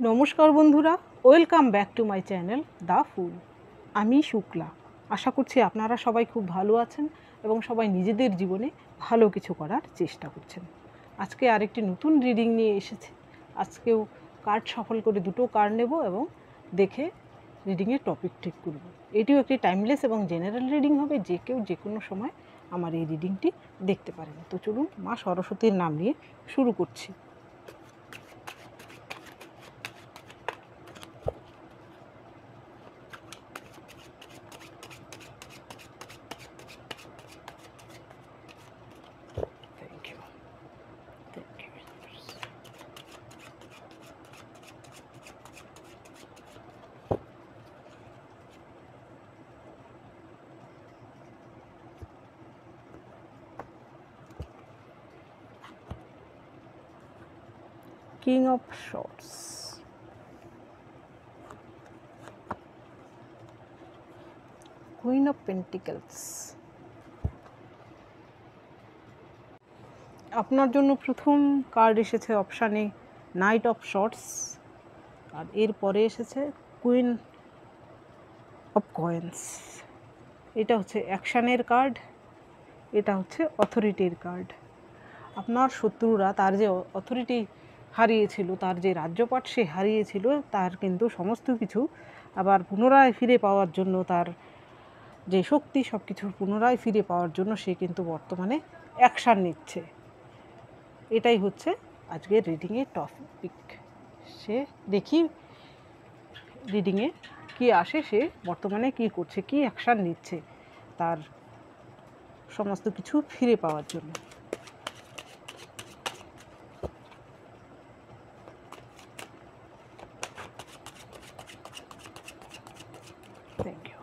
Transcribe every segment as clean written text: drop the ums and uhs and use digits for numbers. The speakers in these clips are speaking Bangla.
নমস্কার বন্ধুরা, welcome back to my channel the fool. আমি শুক্লা। আশা করছি আপনারা সবাই খুব ভালো আছেন এবং সবাই নিজেদের জীবনে ভালো কিছু করার চেষ্টা করছেন। আজকে আরেকটি নতুন রিডিং নিয়ে এসেছি। আজকেও কার্ড সফল করে দুটো কার্ড নেব এবং দেখে রিডিংয়ের টপিক ঠিক করব। এটিও একটি টাইমলেস এবং জেনারেল রিডিং হবে, যে কেউ যে কোনো সময় আমার এই রিডিংটি দেখতে পারেন। তো চলুন মা সরস্বতীর নাম নিয়ে শুরু করছি। King of Swords, Queen of Pentacles। আপনার জন্য প্রথম কার্ড এসেছে অপশানে নাইট অফ শর্টস, আর এরপরে এসেছে কুইন অফ কয়েন্স। এটা হচ্ছে অ্যাকশানের কার্ড, এটা হচ্ছে অথরিটির কার্ড। আপনার শত্রুরা তার যে অথরিটি হারিয়েছিল, তার যে রাজ্যপাট সে হারিয়েছিল, তার কিন্তু সমস্ত কিছু আবার পুনরায় ফিরে পাওয়ার জন্য, তার যে শক্তি সব কিছু পুনরায় ফিরে পাওয়ার জন্য সে কিন্তু বর্তমানে অ্যাকশান নিচ্ছে। এটাই হচ্ছে আজকের রিডিংয়ের টপিক। সে দেখি রিডিংয়ে কি আসে, সে বর্তমানে কি করছে, কি অ্যাকশান নিচ্ছে তার সমস্ত কিছু ফিরে পাওয়ার জন্য। Thank you.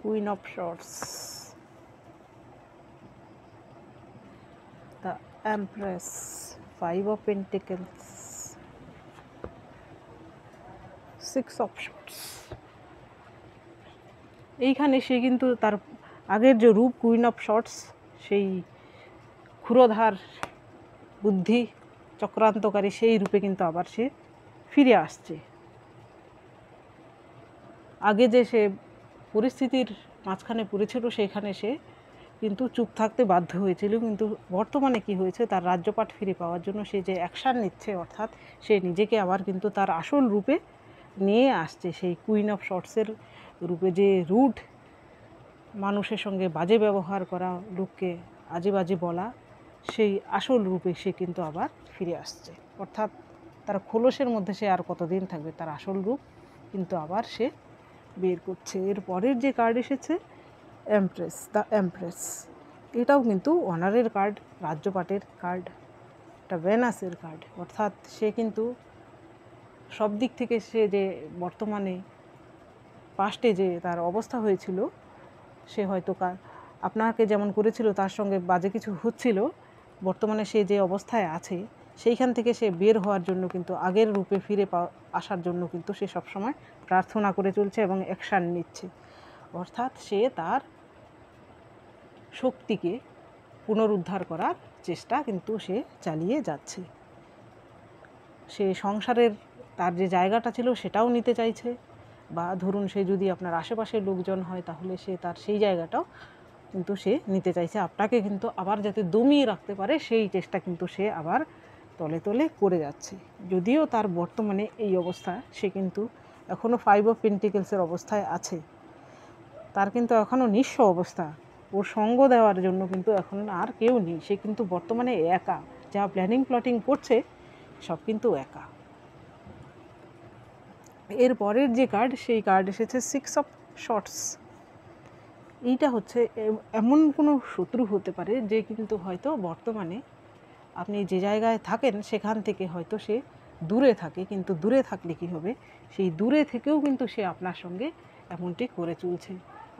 Queen of Swords, the Empress, Five of Pentacles, Six of Swords। এইখানে সে কিন্তু তার আগের যে রূপ কুইন অফ শর্টস, সেই ক্ষুরোধার বুদ্ধি চক্রান্তকারী সেই রূপে কিন্তু আবার সে ফিরে আসছে। আগে যে সে পরিস্থিতির মাঝখানে পড়েছিল সেখানে সে কিন্তু চুপ থাকতে বাধ্য হয়েছিল, কিন্তু বর্তমানে কি হয়েছে, তার রাজ্যপাট ফিরে পাওয়ার জন্য সে যে অ্যাকশান নিচ্ছে, অর্থাৎ সে নিজেকে আবার কিন্তু তার আসল রূপে নিয়ে আসছে। সেই কুইন অফ শর্টসের রূপে, যে রুড মানুষের সঙ্গে বাজে ব্যবহার করা, লোককে আজে বাজে বলা, সেই আসল রূপে সে কিন্তু আবার ফিরে আসছে। অর্থাৎ তার খোলসের মধ্যে সে আর কতদিন থাকবে, তার আসল রূপ কিন্তু আবার সে বের করছে। এর পরের যে কার্ড এসেছে এমপ্রেস, দ্য এমপ্রেস। এটাও কিন্তু অনারের কার্ড, রাজ্যপাটের কার্ড, এটা ভেনাসের কার্ড। অর্থাৎ সে কিন্তু সব দিক থেকে সে যে বর্তমানে পাস্টে যে তার অবস্থা হয়েছিল, সে হয়তো আপনাকে যেমন করেছিল তার সঙ্গে বাজে কিছু হচ্ছিল, বর্তমানে সে যে অবস্থায় আছে সেইখান থেকে সে বের হওয়ার জন্য কিন্তু আগের রূপে ফিরে আসার জন্য কিন্তু সে সবসময় প্রার্থনা করে চলছে এবং অ্যাকশান নিচ্ছে। অর্থাৎ সে তার শক্তিকে পুনরুদ্ধার করার চেষ্টা কিন্তু সে চালিয়ে যাচ্ছে। সে সংসারের তার যে জায়গাটা ছিল সেটাও নিতে চাইছে, বা ধরুন সে যদি আপনার আশেপাশের লোকজন হয় তাহলে সে তার সেই জায়গাটাও কিন্তু সে নিতে চাইছে। আপনাকে কিন্তু আবার যাতে দমিয়ে রাখতে পারে সেই চেষ্টা কিন্তু সে আবার তলে তলে করে যাচ্ছে। যদিও তার বর্তমানে এই অবস্থা, সে কিন্তু এখনও ফাইভ অফ পেন্টিকেলসের অবস্থায় আছে, তার কিন্তু এখনও নিঃস্ব অবস্থা। ওর সঙ্গ দেওয়ার জন্য কিন্তু এখন আর কেউ নেই, সে কিন্তু বর্তমানে একা, যা প্ল্যানিং প্লটিং করছে সব কিন্তু একা। এর পরের যে কার্ড, সেই কার্ড এসেছে সিক্স অফ শর্টস। এইটা হচ্ছে এমন কোনো শত্রু হতে পারে যে কিন্তু হয়তো বর্তমানে আপনি যে জায়গায় থাকেন সেখান থেকে হয়তো সে দূরে থাকে, কিন্তু দূরে থাকলে কী হবে, সেই দূরে থেকেও কিন্তু সে আপনার সঙ্গে এমনটি করে চলছে।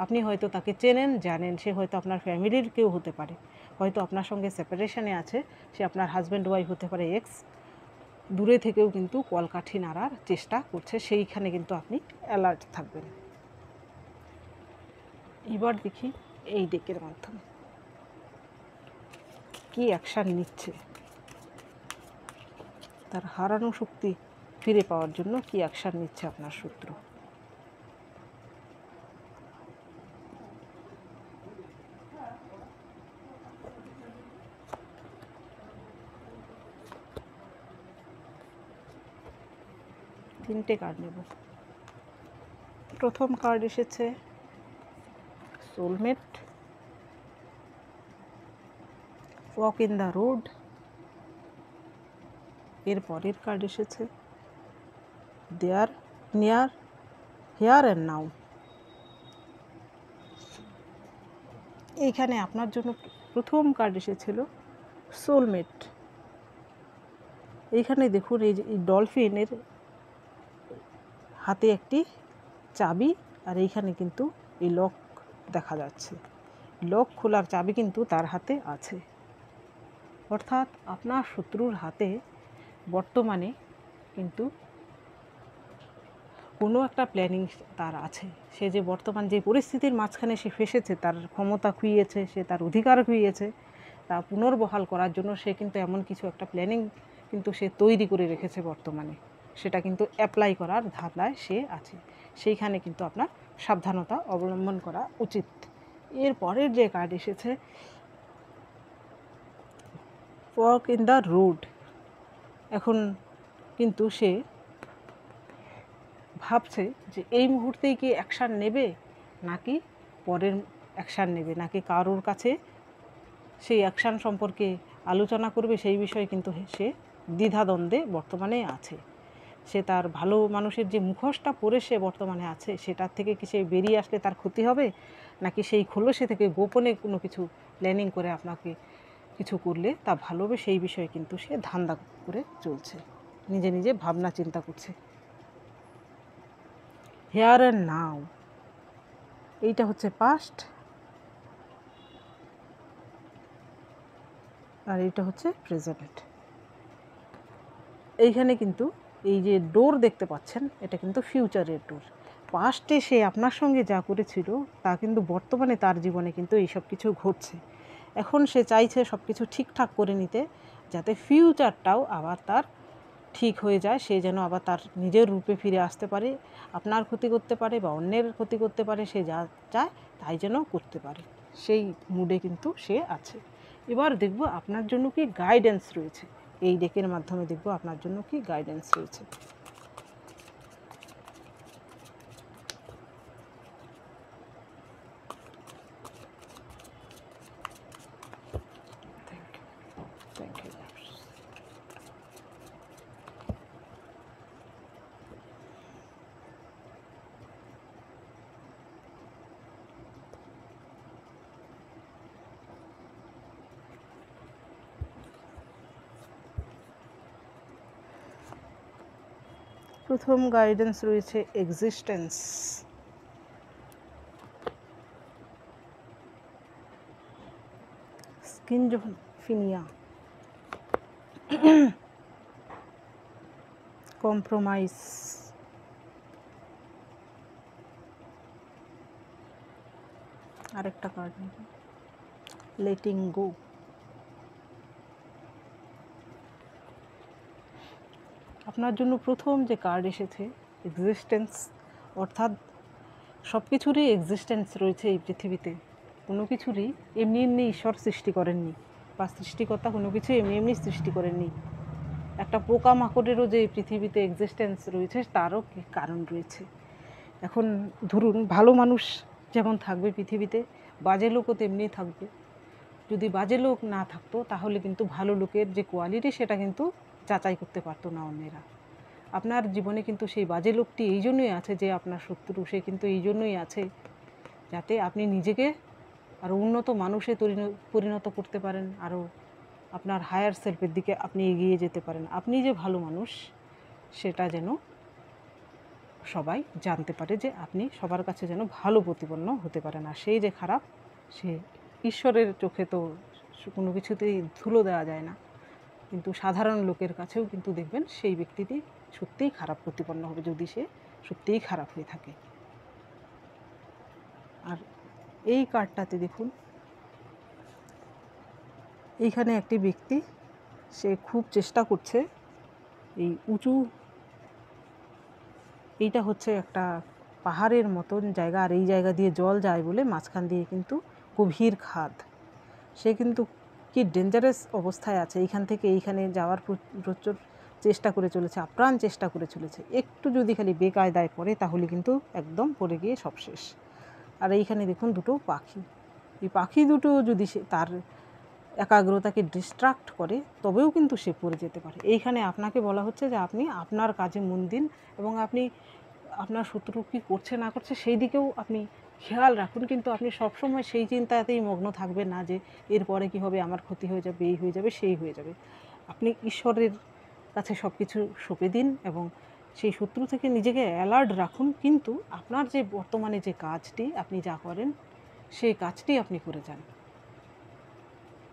আপনি হয়তো তাকে চেনেন, জানেন, সে হয়তো আপনার ফ্যামিলির কেউ হতে পারে, হয়তো আপনার সঙ্গে সেপারেশনে আছে, সে আপনার হাজব্যান্ড ওয়াইফ হতে পারে, এক্স। দূরে থেকেও কিন্তু কলকাঠি নাড়ার চেষ্টা করছে, সেইখানে কিন্তু আপনি অ্যালার্ট থাকবেন। এবার দেখি এই ডেকের মাধ্যমে কি অ্যাকশান নিচ্ছে, তার হারানো শক্তি ফিরে পাওয়ার জন্য কি অ্যাকশান নিচ্ছে আপনার শত্রু। তিনটে কার্ড নেব। প্রথম কার্ড এসেছে soulmate, walk in the road. এর পরের কার্ড এসেছে দেয়ার, নিয়ার, হেয়ার অ্যান্ড নাও। এইখানে আপনার জন্য প্রথম কার্ড এসেছিল সোলমেট। এইখানে দেখুন এই যে ডলফিনের হাতে একটি চাবি, আর এইখানে কিন্তু এই লক দেখা যাচ্ছে। লক খোলার চাবি কিন্তু তার হাতে আছে, অর্থাৎ আপনার শত্রুর হাতে বর্তমানে কিন্তু কোনো একটা প্ল্যানিং তার আছে। সে যে বর্তমান যে পরিস্থিতির মাঝখানে সে ফেসেছে, তার ক্ষমতা খুইয়েছে, সে তার অধিকার খুইয়েছে, তা পুনর্বহাল করার জন্য সে কিন্তু এমন কিছু একটা প্ল্যানিং কিন্তু সে তৈরি করে রেখেছে বর্তমানে, সেটা কিন্তু অ্যাপ্লাই করার ধাঁধায় সে আছে। সেইখানে কিন্তু আপনার সাবধানতা অবলম্বন করা উচিত। এর পরের যে কার্ড এসেছে ওয়াক ইন দ্য রোড। এখন কিন্তু সে ভাবছে যে এই মুহূর্তেই কি অ্যাকশান নেবে, নাকি পরের অ্যাকশান নেবে, নাকি কারোর কাছে সেই অ্যাকশান সম্পর্কে আলোচনা করবে, সেই বিষয়ে কিন্তু সে দ্বিধাদ্বন্দ্বে বর্তমানে আছে। সে তার ভালো মানুষের যে মুখোশটা পরে সে বর্তমানে আছে, সেটার থেকে কি সে বেরিয়ে আসলে তার ক্ষতি হবে, নাকি সেই খোলসে থেকে গোপনে কোনো কিছু প্ল্যানিং করে আপনাকে কিছু করলে তা ভালো হবে, সেই বিষয়ে কিন্তু সে ধান্দা করে চলছে, নিজে নিজে ভাবনা চিন্তা করছে। হেয়ার অ্যান্ড নাও, এইটা হচ্ছে পাস্ট, আর এইটা হচ্ছে প্রেজেন্ট। এইখানে কিন্তু এই যে ডোর দেখতে পাচ্ছেন, এটা কিন্তু ফিউচারের ডোর। পাস্টে সে আপনার সঙ্গে যা করেছিল তা কিন্তু বর্তমানে তার জীবনে কিন্তু এইসব কিছু ঘটছে। এখন সে চাইছে সব কিছু ঠিকঠাক করে নিতে, যাতে ফিউচারটাও আবার তার ঠিক হয়ে যায়, সে যেন আবার তার নিজের রূপে ফিরে আসতে পারে, আপনার ক্ষতি করতে পারে বা অন্যের ক্ষতি করতে পারে, সে যা চায় তাই যেন করতে পারে, সেই মুডে কিন্তু সে আছে। এবার দেখব আপনার জন্য কি গাইডেন্স রয়েছে, এই ডেকের মাধ্যমে দেখব আপনার জন্য কি গাইডেন্স রয়েছে। Thank you. প্রথম গাইডেন্স রয়েছে এক্সিস্টেন্স। স্কিনজোফ্রেনিয়া, কম্প্রোমাইজ, আরেকটা কার্ড নেব, লেটিং গো। আপনার জন্য প্রথম যে কার্ড এসেছে এক্সিস্টেন্স, অর্থাৎ সব কিছুরই এক্সিস্টেন্স রয়েছে এই পৃথিবীতে। কোনো কিছুরই এমনি এমনি ঈশ্বর সৃষ্টি করেননি, বা সৃষ্টিকর্তা কোনো কিছু এমনি এমনি সৃষ্টি করেননি। একটা পোকামাকড়েরও যে পৃথিবীতে এক্সিস্টেন্স রয়েছে তারও কারণ রয়েছে। এখন ধরুন ভালো মানুষ যেমন থাকবে পৃথিবীতে, বাজে লোকও তেমনি থাকবে। যদি বাজে লোক না থাকতো তাহলে কিন্তু ভালো লোকের যে কোয়ালিটি সেটা কিন্তু যাচাই করতে পারতো না অন্যেরা। আপনার জীবনে কিন্তু সেই বাজে লোকটি এই জন্যই আছে যে আপনার শত্রু, সে কিন্তু এই জন্যই আছে যাতে আপনি নিজেকে আরও উন্নত মানুষে পরিণত করতে পারেন, আরও আপনার হায়ার সেলফের দিকে আপনি এগিয়ে যেতে পারেন। আপনি যে ভালো মানুষ সেটা যেন সবাই জানতে পারে, যে আপনি সবার কাছে যেন ভালো প্রতিপন্ন হতে পারেন। আর সেই যে খারাপ, সে ঈশ্বরের চোখে তো কোনো কিছুতেই ধুলো দেওয়া যায় না, কিন্তু সাধারণ লোকের কাছেও কিন্তু দেখবেন সেই ব্যক্তিটি সত্যিই খারাপ প্রতিপন্ন হবে যদি সে সত্যিই খারাপ হয়ে থাকে। আর এই কার্ডটাতে দেখুন, এইখানে একটি ব্যক্তি, সে খুব চেষ্টা করছে এই উঁচু, এইটা হচ্ছে একটা পাহাড়ের মতন জায়গা, আর এই জায়গা দিয়ে জল যায় বলে মাঝখান দিয়ে কিন্তু গভীর খাদ। সে কিন্তু কি ডেঞ্জারাস অবস্থায় আছে, এইখান থেকে এইখানে যাওয়ার প্রচুর চেষ্টা করে চলেছে, আপ্রাণ চেষ্টা করে চলেছে। একটু যদি খালি বেকায়দায় পড়ে তাহলে কিন্তু একদম পড়ে গিয়ে সব শেষ। আর এইখানে দেখুন দুটো পাখি, এই পাখি দুটো যদি সে তার একাগ্রতাকে ডিস্ট্রাক্ট করে তবেও কিন্তু সে পড়ে যেতে পারে। এইখানে আপনাকে বলা হচ্ছে যে আপনি আপনার কাজে মন দিন এবং আপনি আপনার শত্রু কী করছে না করছে সেই দিকেও আপনি খেয়াল রাখুন, কিন্তু আপনি সবসময় সেই চিন্তাতেই মগ্ন থাকবেন না যে এরপরে কী হবে, আমার ক্ষতি হয়ে যাবে, এই হয়ে যাবে, সেই হয়ে যাবে। আপনি ঈশ্বরের কাছে সব কিছু সঁপে দিন এবং সেই শত্রু থেকে নিজেকে অ্যালার্ট রাখুন, কিন্তু আপনার যে বর্তমানে যে কাজটি আপনি যা করেন সেই কাজটি আপনি করে যান।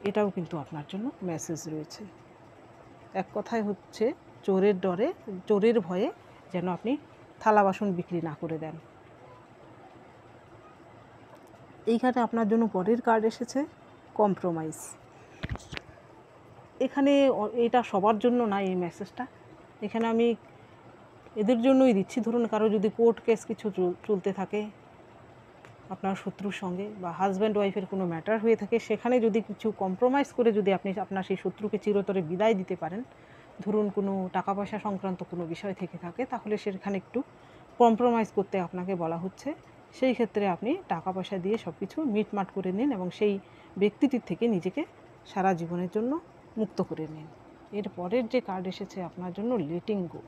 এটাও কিন্তু আপনার জন্য মেসেজ রয়েছে। এক কথায় হচ্ছে চোরের ডরে, চোরের ভয়ে যেন আপনি থালা বাসন বিক্রি না করে দেন। এইখানে আপনার জন্য পরের কার্ড এসেছে কম্প্রোমাইজ। এখানে এটা সবার জন্য না এই মেসেজটা, এখানে আমি এদের জন্যই দিচ্ছি। ধরুন কারো যদি কোর্ট কেস কিছু চলতে থাকে আপনার শত্রুর সঙ্গে, বা হাজব্যান্ড ওয়াইফের কোনো ম্যাটার হয়ে থাকে, সেখানে যদি কিছু কম্প্রোমাইজ করে যদি আপনি আপনার সেই শত্রুকে চিরতরে বিদায় দিতে পারেন, ধরুন কোনো টাকা পয়সা সংক্রান্ত কোনো বিষয় থেকে থাকে, তাহলে সেখানে একটু কম্প্রোমাইজ করতে আপনাকে বলা হচ্ছে। সেই ক্ষেত্রে আপনি টাকা পয়সা দিয়ে সব কিছু মিটমাট করে নিন এবং সেই ব্যক্তিটির থেকে নিজেকে সারা জীবনের জন্য মুক্ত করে নিন। এর পরের যে কার্ড এসেছে আপনার জন্য লেটিং গো।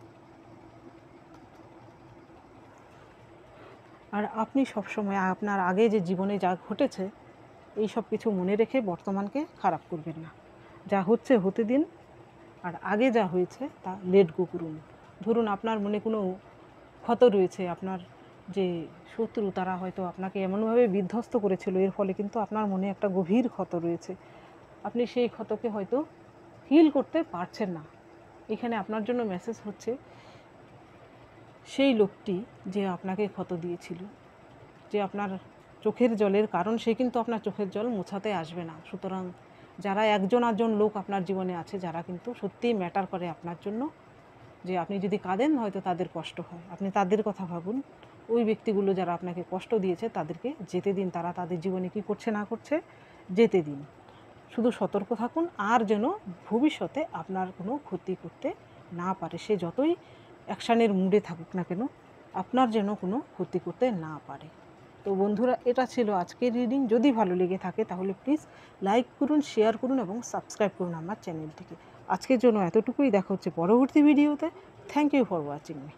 আর আপনি সবসময় আপনার আগে যে জীবনে যা ঘটেছে এই সব কিছু মনে রেখে বর্তমানকে খারাপ করবেন না। যা হচ্ছে হতে দিন, আর আগে যা হয়েছে তা লেট গো করুন। ধরুন আপনার মনে কোনো ক্ষত রয়েছে, আপনার যে শত্রু তারা হয়তো আপনাকে এমনভাবে বিধ্বস্ত করেছিল, এর ফলে কিন্তু আপনার মনে একটা গভীর ক্ষত রয়েছে। আপনি সেই ক্ষতকে হয়তো হিল করতে পারছেন না। এখানে আপনার জন্য মেসেজ হচ্ছে সেই লোকটি যে আপনাকে ক্ষত দিয়েছিল, যে আপনার চোখের জলের কারণ, সে কিন্তু আপনার চোখের জল মোছাতে আসবে না। সুতরাং যারা একজন আধজন লোক আপনার জীবনে আছে যারা কিন্তু সত্যিই ম্যাটার করে আপনার জন্য, যে আপনি যদি কাঁদেন হয়তো তাদের কষ্ট হয়, আপনি তাদের কথা ভাবুন। ওই ব্যক্তিগুলো যারা আপনাকে কষ্ট দিয়েছে তাদেরকে যেতে দিন, তারা তাদের জীবনে কী করছে না করছে যেতে দিন। শুধু সতর্ক থাকুন আর যেন ভবিষ্যতে আপনার কোনো ক্ষতি করতে না পারে, সে যতই অ্যাকশানের মুডে থাকুক না কেন আপনার যেন কোনো ক্ষতি করতে না পারে। তো বন্ধুরা, এটা ছিল আজকের রিডিং। যদি ভালো লেগে থাকে তাহলে প্লিজ লাইক করুন, শেয়ার করুন এবং সাবস্ক্রাইব করুন আমার চ্যানেলটিকে। আজকের জন্য এতটুকুই, দেখা হচ্ছে পরবর্তী ভিডিওতে। Thank you for watching me.